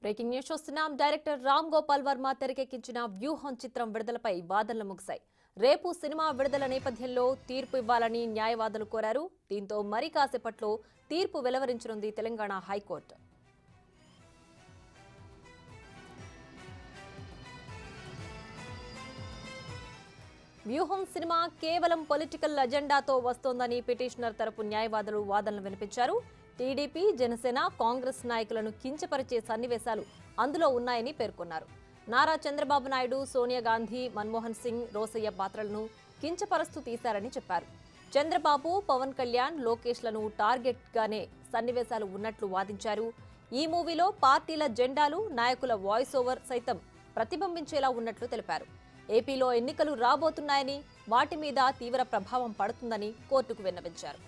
Breaking news చూస్తున్నాం. Director Ram Gopal Varma తెరకెక్కించిన వ్యూహం చిత్రం విడుదలపై వాదనలు ముగిశాయి. రేపు సినిమా విడుదల నేపథ్యంలో తీర్పు ఇవ్వాలని న్యాయవాదులు కోరారు. దీంతో మరి కాసేపట్లో తీర్పు వెలువరించనుంది తెలంగాణ హైకోర్టు. వ్యూహం సినిమా కేవలం పొలిటికల్ అజెండాతో వస్తోందని పిటిషనర్ తరపు న్యాయవాదులు వాదనలు వినిపించారు. టీడీపీ, జనసేన, కాంగ్రెస్ నాయకులను కించపరిచే సన్నివేశాలు అందులో ఉన్నాయని పేర్కొన్నారు. నారా చంద్రబాబు నాయుడు, సోనియా గాంధీ, మన్మోహన్ సింగ్, రోసయ్య పాత్రలను కించపరుస్తూ తీశారని చెప్పారు. చంద్రబాబు, పవన్ కళ్యాణ్, లోకేష్లను టార్గెట్గానే సన్నివేశాలు ఉన్నట్లు వాదించారు. ఈ మూవీలో పార్టీల జెండాలు, నాయకుల వాయిస్ ఓవర్ సైతం ప్రతిబింబించేలా ఉన్నట్లు తెలిపారు. ఏపీలో ఎన్నికలు రాబోతున్నాయని, వాటి మీద తీవ్ర ప్రభావం పడుతుందని కోర్టుకు విన్నవించారు.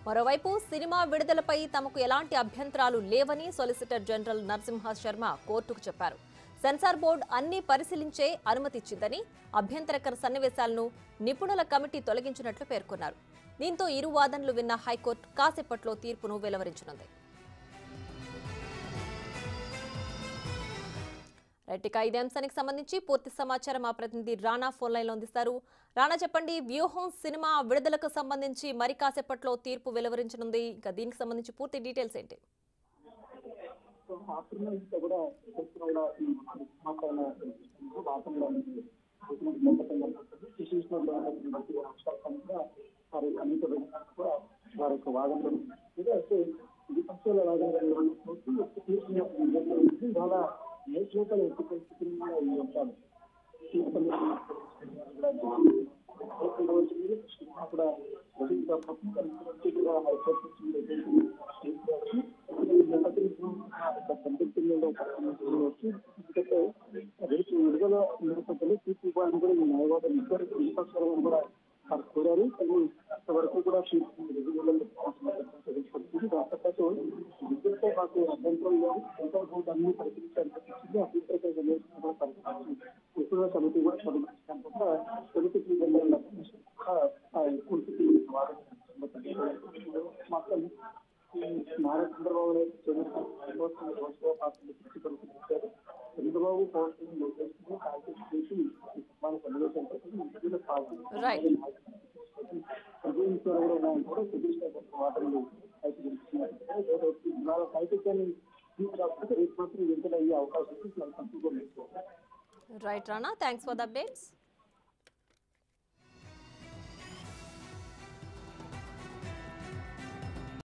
మరోవైపు సినిమా విడుదలపై తమకు ఎలాంటి అభ్యంతరాలు లేవని సొలిసిటర్ జనరల్ నరసింహ శర్మ కోర్టుకు చెప్పారు. సెన్సార్ బోర్డు అన్ని పరిశీలించే అనుమతిచ్చిందని, అభ్యంతరకర సన్నివేశాలను నిపుణుల కమిటీ తొలగించినట్లు పేర్కొన్నారు. దీంతో ఇరు వాదనలు విన్న హైకోర్టు కాసేపట్లో తీర్పును వెలువరించనుంది. రైట్గా ఇదే అంశానికి సంబంధించి పూర్తి సమాచారం మా ప్రతినిధి రాణా ఫోన్ లైన్లో అందిస్తారు. రాణా, చెప్పండి, వ్యూహం సినిమా విడుదలకు సంబంధించి మరి కాసేపట్లో తీర్పు వెలువరించనుంది. ఇంకా దీనికి సంబంధించి పూర్తి డీటెయిల్స్ ఏంటి? కోరారు. ఇంతవరకు కూడా విద్యుత్తో మాకు అభ్యంతరం లేదు. సెంట్రల్ బోర్డు అన్ని పరిశీలించాల్సి ఎక్కువ సమితి కూడా సమితి మొత్తం నారా చంద్రబాబు నాయుడు చంద్రబాబు పవన్ రైట్ రానా, థ్యాంక్స్ ఫర్ ద అప్డేట్స్.